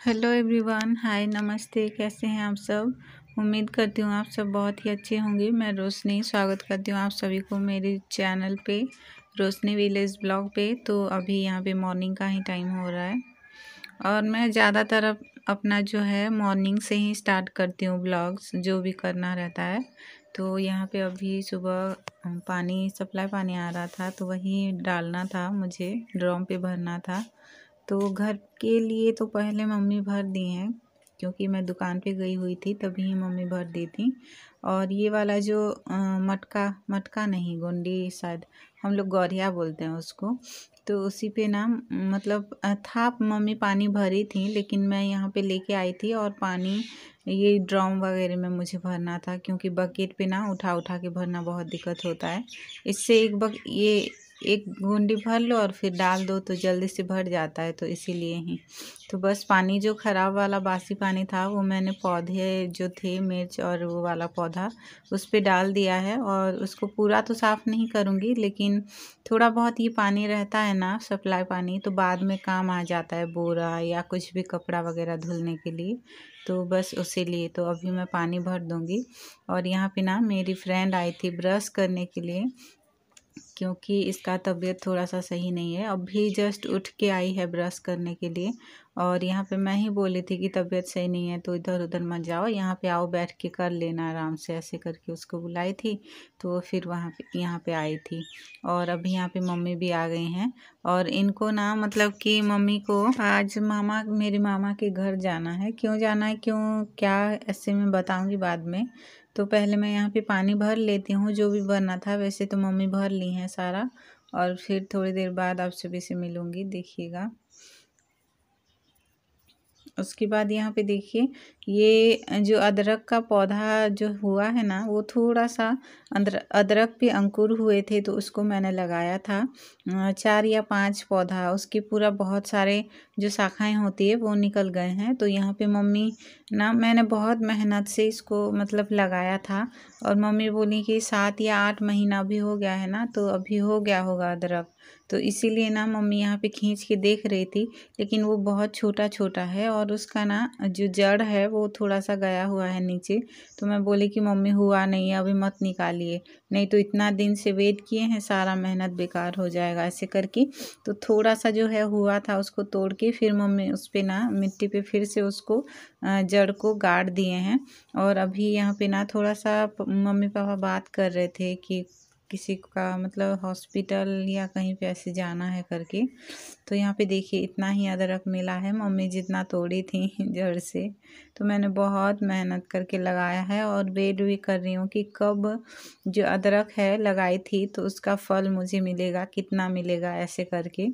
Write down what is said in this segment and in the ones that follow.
Hello everyone, हाय, नमस्ते। कैसे हैं आप सब? उम्मीद करती हूँ आप सब बहुत ही अच्छे होंगे। मैं रोशनी स्वागत करती हूँ आप सभी को मेरे चैनल पे, रोशनी विलेज ब्लॉग पे। तो अभी यहाँ पे मॉर्निंग का ही टाइम हो रहा है और मैं ज़्यादातर अपना जो है मॉर्निंग से ही स्टार्ट करती हूँ ब्लॉग्स, जो भी करना रहता है। तो यहाँ पे अभी सुबह पानी सप्लाई पानी आ रहा था, तो वही डालना था, मुझे ड्रम पे भरना था। तो घर के लिए तो पहले मम्मी भर दी हैं, क्योंकि मैं दुकान पे गई हुई थी तभी मम्मी भर दी थी। और ये वाला जो मटका मटका नहीं, गुंडी शायद हम लोग गौरिया बोलते हैं उसको। तो उसी पे ना मतलब था, मम्मी पानी भरी थी, लेकिन मैं यहाँ पे लेके आई थी और पानी ये ड्रम वगैरह में मुझे भरना था, क्योंकि बकेट पे ना उठा उठा के भरना बहुत दिक्कत होता है। इससे ये एक गुंडी भर लो और फिर डाल दो तो जल्दी से भर जाता है, तो इसीलिए ही। तो बस पानी जो ख़राब वाला बासी पानी था वो मैंने पौधे जो थे मिर्च और वो वाला पौधा उस पे डाल दिया है। और उसको पूरा तो साफ़ नहीं करूँगी, लेकिन थोड़ा बहुत ये पानी रहता है ना सप्लाई पानी, तो बाद में काम आ जाता है, बोरा या कुछ भी कपड़ा वगैरह धुलने के लिए। तो बस उसी लिए तो अभी मैं पानी भर दूँगी। और यहाँ पे ना मेरी फ्रेंड आई थी ब्रश करने के लिए, क्योंकि इसका तबीयत थोड़ा सा सही नहीं है। अभी जस्ट उठ के आई है ब्रश करने के लिए। और यहाँ पे मैं ही बोली थी कि तबीयत सही नहीं है तो इधर उधर मत जाओ, यहाँ पे आओ, बैठ के कर लेना आराम से, ऐसे करके उसको बुलाई थी। तो फिर वहाँ पे यहाँ पे आई थी। और अभी यहाँ पे मम्मी भी आ गई हैं। और इनको ना मतलब कि मम्मी को आज मेरे मामा के घर जाना है। क्यों जाना है, क्यों क्या, ऐसे मैं बताऊँगी बाद में। तो पहले मैं यहाँ पे पानी भर लेती हूँ, जो भी भरना था। वैसे तो मम्मी भर ली हैं सारा। और फिर थोड़ी देर बाद आप सभी से मिलूँगी, देखिएगा। उसके बाद यहाँ पे देखिए, ये जो अदरक का पौधा जो हुआ है ना, वो थोड़ा सा अदरक पे अंकुर हुए थे, तो उसको मैंने लगाया था 4 या 5 पौधा। उसके पूरा बहुत सारे जो शाखाएं होती है वो निकल गए हैं। तो यहाँ पे मम्मी ना, मैंने बहुत मेहनत से इसको मतलब लगाया था। और मम्मी बोली कि 7 या 8 महीना भी हो गया है ना, तो अभी हो गया होगा अदरक। तो इसीलिए ना मम्मी यहाँ पे खींच के देख रही थी, लेकिन वो बहुत छोटा छोटा है और उसका ना जो जड़ है वो थोड़ा सा गया हुआ है नीचे। तो मैं बोली कि मम्मी हुआ नहीं है, अभी मत निकालिए, नहीं तो इतना दिन से वेट किए हैं, सारा मेहनत बेकार हो जाएगा, ऐसे करके। तो थोड़ा सा जो है हुआ था उसको तोड़ के फिर मम्मी उस पे ना मिट्टी पे फिर से उसको जड़ को गाड़ दिए हैं। और अभी यहाँ पे ना थोड़ा सा मम्मी पापा बात कर रहे थे कि किसी का मतलब हॉस्पिटल या कहीं पे ऐसे जाना है करके। तो यहाँ पे देखिए इतना ही अदरक मिला है, मम्मी जितना तोड़ी थी जड़ से। तो मैंने बहुत मेहनत करके लगाया है और वेट भी कर रही हूँ कि कब जो अदरक है लगाई थी तो उसका फल मुझे मिलेगा, कितना मिलेगा, ऐसे करके।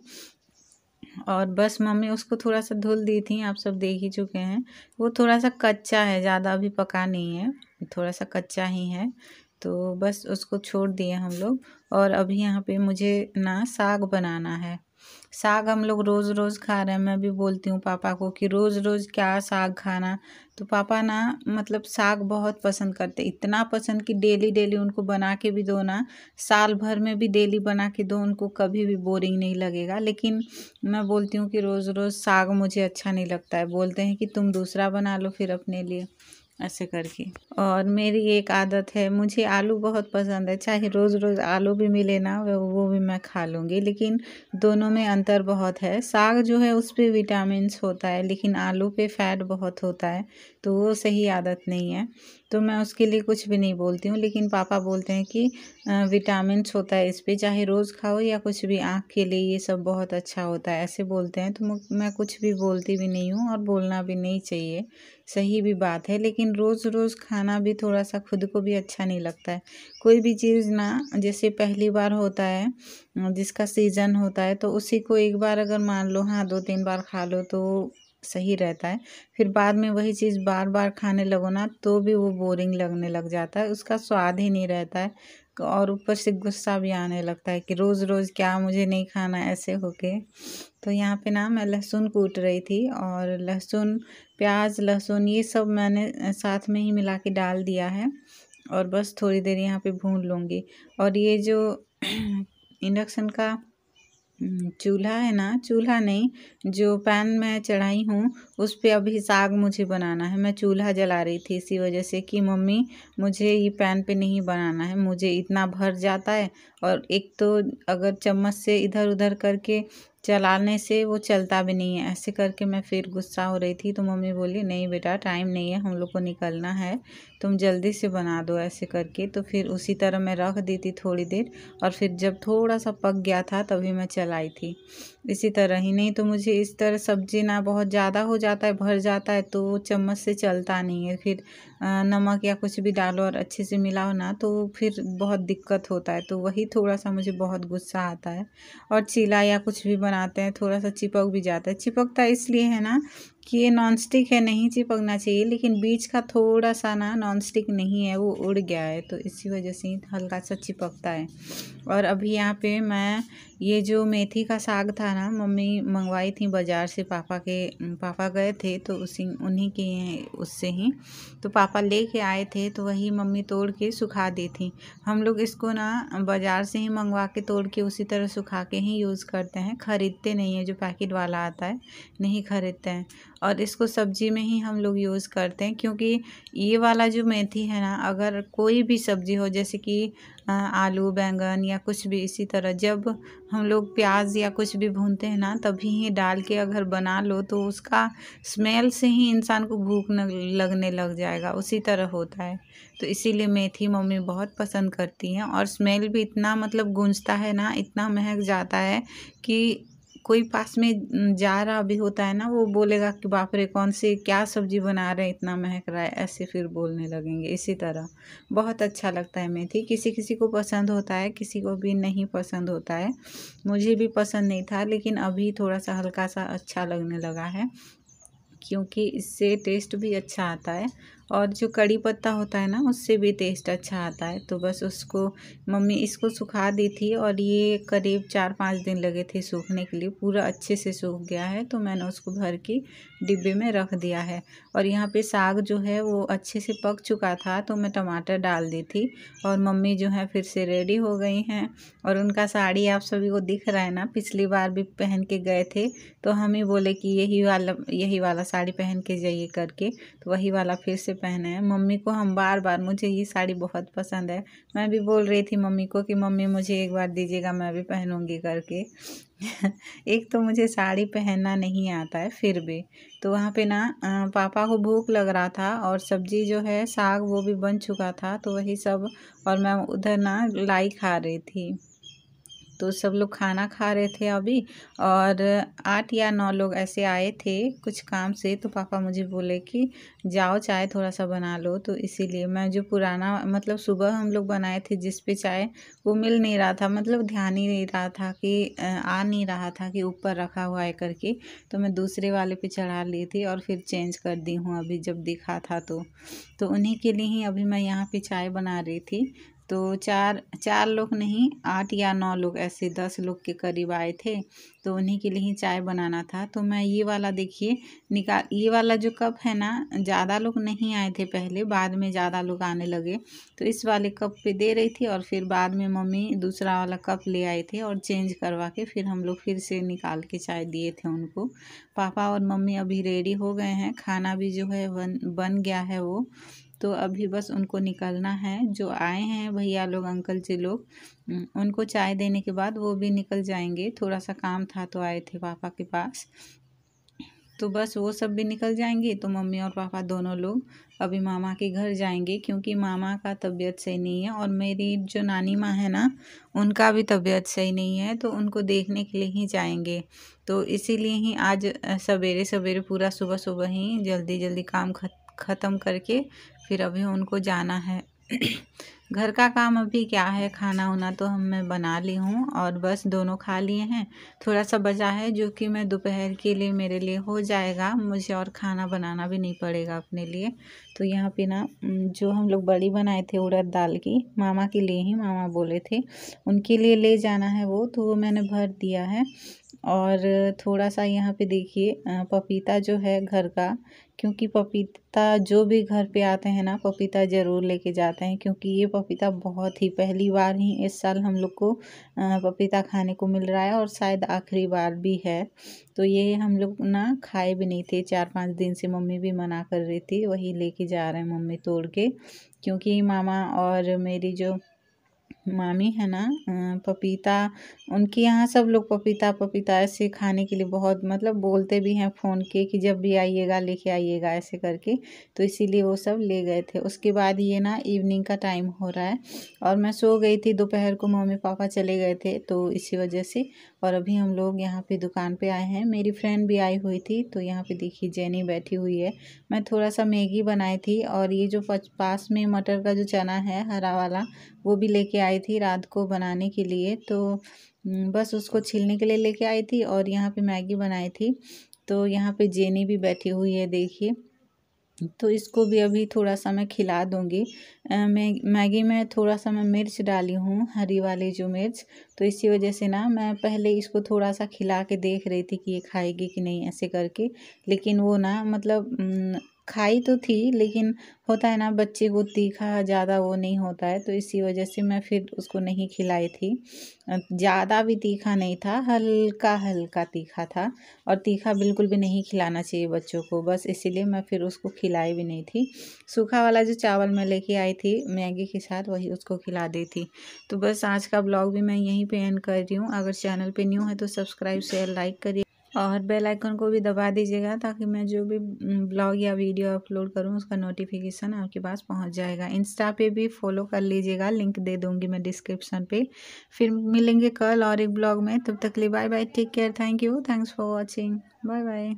और बस मम्मी उसको थोड़ा सा धुल दी थी, आप सब देख ही चुके हैं। वो थोड़ा सा कच्चा है, ज़्यादा अभी पका नहीं है, थोड़ा सा कच्चा ही है। तो बस उसको छोड़ दिए हम लोग। और अभी यहाँ पे मुझे ना साग बनाना है। साग हम लोग रोज़ रोज़ खा रहे हैं। मैं भी बोलती हूँ पापा को कि रोज़ रोज़ क्या साग खाना। तो पापा ना मतलब साग बहुत पसंद करते, इतना पसंद कि डेली डेली उनको बना के भी दो ना, साल भर में भी डेली बना के दो, उनको कभी भी बोरिंग नहीं लगेगा। लेकिन मैं बोलती हूँ कि रोज़ रोज़ साग मुझे अच्छा नहीं लगता है। बोलते हैं कि तुम दूसरा बना लो फिर अपने लिए, ऐसे करके। और मेरी एक आदत है, मुझे आलू बहुत पसंद है, चाहे रोज़ रोज़ आलू भी मिले ना वो भी मैं खा लूँगी। लेकिन दोनों में अंतर बहुत है। साग जो है उस पे विटामिन्स होता है, लेकिन आलू पे फैट बहुत होता है, तो वो सही आदत नहीं है। तो मैं उसके लिए कुछ भी नहीं बोलती हूँ। लेकिन पापा बोलते हैं कि विटामिन्स होता है इस पे, चाहे रोज़ खाओ या कुछ भी, आँख के लिए ये सब बहुत अच्छा होता है, ऐसे बोलते हैं। तो मैं कुछ भी बोलती भी नहीं हूँ और बोलना भी नहीं चाहिए, सही भी बात है। लेकिन रोज़ रोज़ खाना भी थोड़ा सा खुद को भी अच्छा नहीं लगता है। कोई भी चीज़ ना, जैसे पहली बार होता है, जिसका सीज़न होता है, तो उसी को एक बार अगर मान लो, हाँ 2-3 बार खा लो तो सही रहता है। फिर बाद में वही चीज़ बार बार खाने लगो ना तो भी वो बोरिंग लगने लग जाता है, उसका स्वाद ही नहीं रहता है। और ऊपर से गुस्सा भी आने लगता है कि रोज़ रोज़ क्या, मुझे नहीं खाना, ऐसे होके। तो यहाँ पे ना मैं लहसुन कूट रही थी, और लहसुन, प्याज, लहसुन ये सब मैंने साथ में ही मिला के डाल दिया है। और बस थोड़ी देर यहाँ पे भून लूँगी। और ये जो इंडक्शन का चूल्हा है ना, चूल्हा नहीं, जो पैन मैं चढ़ाई हूँ उस पे अभी साग मुझे बनाना है। मैं चूल्हा जला रही थी इसी वजह से कि मम्मी मुझे ये पैन पे नहीं बनाना है, मुझे इतना भर जाता है। और एक तो अगर चम्मच से इधर उधर करके चलाने से वो चलता भी नहीं है। ऐसे करके मैं फिर गुस्सा हो रही थी तो मम्मी बोली नहीं बेटा, टाइम नहीं है, हम लोग को निकलना है, तुम जल्दी से बना दो ऐसे करके। तो फिर उसी तरह मैं रख दी थी थोड़ी देर, और फिर जब थोड़ा सा पक गया था तभी मैं चलाई थी। इसी तरह ही, नहीं तो मुझे इस तरह सब्जी ना बहुत ज़्यादा हो जाता है, भर जाता है तो चम्मच से चलता नहीं है। फिर नमक या कुछ भी डालो और अच्छे से मिलाओ ना तो फिर बहुत दिक्कत होता है। तो वही थोड़ा सा मुझे बहुत गुस्सा आता है। और चीला या कुछ भी बनाते हैं थोड़ा सा चिपक भी जाता है। चिपकता इसलिए है ना कि ये नॉन स्टिक है, नहीं चिपकना चाहिए, लेकिन बीच का थोड़ा सा ना नॉन स्टिक नहीं है, वो उड़ गया है, तो इसी वजह से हल्का सा चिपकता है। और अभी यहाँ पे मैं ये जो मेथी का साग था ना, मम्मी मंगवाई थी बाज़ार से, पापा गए थे तो उन्हीं के उससे ही तो पापा लेके आए थे, तो वही मम्मी तोड़ के सुखा दी थी। हम लोग इसको ना बाज़ार से ही मंगवा के तोड़ के उसी तरह सुखा के ही यूज़ करते हैं, ख़रीदते नहीं है, जो पैकेट वाला आता है नहीं ख़रीदते हैं। और इसको सब्जी में ही हम लोग यूज़ करते हैं, क्योंकि ये वाला जो मेथी है ना, अगर कोई भी सब्जी हो जैसे कि आलू बैंगन या कुछ भी, इसी तरह जब हम लोग प्याज या कुछ भी भूनते हैं ना तभी ही डाल के अगर बना लो तो उसका स्मेल से ही इंसान को भूख लगने लग जाएगा, उसी तरह होता है। तो इसीलिए मेथी मम्मी बहुत पसंद करती हैं, और स्मेल भी इतना मतलब गूंजता है ना, इतना महक जाता है कि कोई पास में जा रहा भी होता है ना, वो बोलेगा कि बाप रे, कौन सी क्या सब्जी बना रहे हैं, इतना महक रहा है, ऐसे फिर बोलने लगेंगे। इसी तरह बहुत अच्छा लगता है मेथी। किसी किसी को पसंद होता है, किसी को भी नहीं पसंद होता है। मुझे भी पसंद नहीं था, लेकिन अभी थोड़ा सा हल्का सा अच्छा लगने लगा है, क्योंकि इससे टेस्ट भी अच्छा आता है। और जो कड़ी पत्ता होता है ना, उससे भी टेस्ट अच्छा आता है। तो बस उसको मम्मी इसको सुखा दी थी, और ये करीब 4-5 दिन लगे थे सूखने के लिए, पूरा अच्छे से सूख गया है। तो मैंने उसको भर के डिब्बे में रख दिया है। और यहाँ पे साग जो है वो अच्छे से पक चुका था, तो मैं टमाटर डाल दी थी, और मम्मी जो है फिर से रेडी हो गई हैं। और उनका साड़ी आप सभी को दिख रहा है ना, पिछली बार भी पहन के गए थे, तो हम ही बोले कि यही वाला साड़ी पहन के जाइए करके, तो वही वाला फिर से पहने हैं। मम्मी को हम बार बार, मुझे ये साड़ी बहुत पसंद है, मैं भी बोल रही थी मम्मी को कि मम्मी मुझे एक बार दीजिएगा, मैं भी पहनूंगी करके। एक तो मुझे साड़ी पहनना नहीं आता है फिर भी। तो वहाँ पे ना पापा को भूख लग रहा था, और सब्जी जो है साग वो भी बन चुका था, तो वही सब, और मैं उधर ना लाई खा रही थी। तो सब लोग खाना खा रहे थे अभी, और 8 या 9 लोग ऐसे आए थे कुछ काम से। तो पापा मुझे बोले कि जाओ चाय थोड़ा सा बना लो, तो इसीलिए मैं जो पुराना मतलब सुबह हम लोग बनाए थे जिस पे चाय, वो मिल नहीं रहा था, मतलब ध्यान ही नहीं रहा था कि आ नहीं रहा था कि ऊपर रखा हुआ है करके। तो मैं दूसरे वाले पे चढ़ा ली थी, और फिर चेंज कर दी हूँ अभी जब दिखा था तो उन्हीं के लिए ही अभी मैं यहाँ पे चाय बना रही थी। तो चार लोग नहीं, 8 या 9 लोग, ऐसे 10 लोग के करीब आए थे, तो उन्हीं के लिए ही चाय बनाना था। तो मैं ये वाला देखिए ये वाला जो कप है ना, ज़्यादा लोग नहीं आए थे पहले, बाद में ज़्यादा लोग आने लगे, तो इस वाले कप पे दे रही थी, और फिर बाद में मम्मी दूसरा वाला कप ले आए थे, और चेंज करवा के फिर हम लोग फिर से निकाल के चाय दिए थे उनको। पापा और मम्मी अभी रेडी हो गए हैं, खाना भी जो है बन गया है वो, तो अभी बस उनको निकलना है। जो आए हैं भैया लोग, अंकल जी लोग, उनको चाय देने के बाद वो भी निकल जाएंगे। थोड़ा सा काम था तो आए थे पापा के पास, तो बस वो सब भी निकल जाएंगे। तो मम्मी और पापा दोनों लोग अभी मामा के घर जाएंगे, क्योंकि मामा का तबीयत सही नहीं है, और मेरी जो नानी माँ है ना, उनका भी तबीयत सही नहीं है, तो उनको देखने के लिए ही जाएंगे। तो इसीलिए ही आज सवेरे सवेरे पूरा सुबह सुबह ही जल्दी जल्दी काम ख़त्म करके फिर अभी उनको जाना है। घर का काम अभी क्या है, खाना वाना तो मैं बना ली हूँ, और बस दोनों खा लिए हैं। थोड़ा सा बचा है जो कि मैं दोपहर के लिए मेरे लिए हो जाएगा, मुझे और खाना बनाना भी नहीं पड़ेगा अपने लिए। तो यहाँ पे ना जो हम लोग बड़ी बनाए थे उड़द दाल की, मामा के लिए ही, मामा बोले थे उनके लिए ले जाना है वो, तो वो मैंने भर दिया है। और थोड़ा सा यहाँ पे देखिए पपीता जो है घर का, क्योंकि पपीता जो भी घर पे आते हैं ना पपीता ज़रूर लेके जाते हैं, क्योंकि ये पपीता बहुत ही पहली बार ही इस साल हम लोग को पपीता खाने को मिल रहा है और शायद आखिरी बार भी है। तो ये हम लोग ना खाए भी नहीं थे, 4-5 दिन से मम्मी भी मना कर रही थी, वही लेके जा रहे हैं मम्मी तोड़ के, क्योंकि मामा और मेरी जो मामी है ना पपीता, उनके यहाँ सब लोग पपीता पपीता ऐसे खाने के लिए बहुत मतलब बोलते भी हैं फ़ोन के कि जब भी आइएगा लेके आइएगा ऐसे करके, तो इसीलिए वो सब ले गए थे। उसके बाद ये ना इवनिंग का टाइम हो रहा है और मैं सो गई थी, दोपहर को मम्मी पापा चले गए थे तो इसी वजह से। और अभी हम लोग यहाँ पे दुकान पे आए हैं, मेरी फ्रेंड भी आई हुई थी, तो यहाँ पे देखिए जेनी बैठी हुई है। मैं थोड़ा सा मैगी बनाई थी और ये जो पास में मटर का जो चना है हरा वाला, वो भी लेके आई थी रात को बनाने के लिए, तो बस उसको छीलने के लिए लेके आई थी और यहाँ पे मैगी बनाई थी। तो यहाँ पे जेनी भी बैठी हुई है देखिए, तो इसको भी अभी थोड़ा सा मैं खिला दूँगी। मैं मैगी में थोड़ा सा मैं मिर्च डाली हूँ, हरी वाली जो मिर्च, तो इसी वजह से ना मैं पहले इसको थोड़ा सा खिला के देख रही थी कि ये खाएगी कि नहीं ऐसे करके, लेकिन वो ना मतलब खाई तो थी, लेकिन होता है ना बच्चे को तीखा ज़्यादा वो नहीं होता है, तो इसी वजह से मैं फिर उसको नहीं खिलाई थी। ज़्यादा भी तीखा नहीं था, हल्का हल्का तीखा था, और तीखा बिल्कुल भी नहीं खिलाना चाहिए बच्चों को, बस इसीलिए मैं फिर उसको खिलाई भी नहीं थी। सूखा वाला जो चावल मैं लेके आई थी मैगी के साथ, वही उसको खिला दी थी। तो बस आज का ब्लॉग भी मैं यहीं पे एंड कर रही हूँ। अगर चैनल पे न्यू है तो सब्सक्राइब शेयर लाइक करिए और बेल आइकन को भी दबा दीजिएगा, ताकि मैं जो भी ब्लॉग या वीडियो अपलोड करूँ उसका नोटिफिकेशन आपके पास पहुंच जाएगा। इंस्टा पे भी फॉलो कर लीजिएगा, लिंक दे दूँगी मैं डिस्क्रिप्शन पे। फिर मिलेंगे कल और एक ब्लॉग में, तब तक के लिए bye bye, take care, thank you, thanks for watching, bye bye.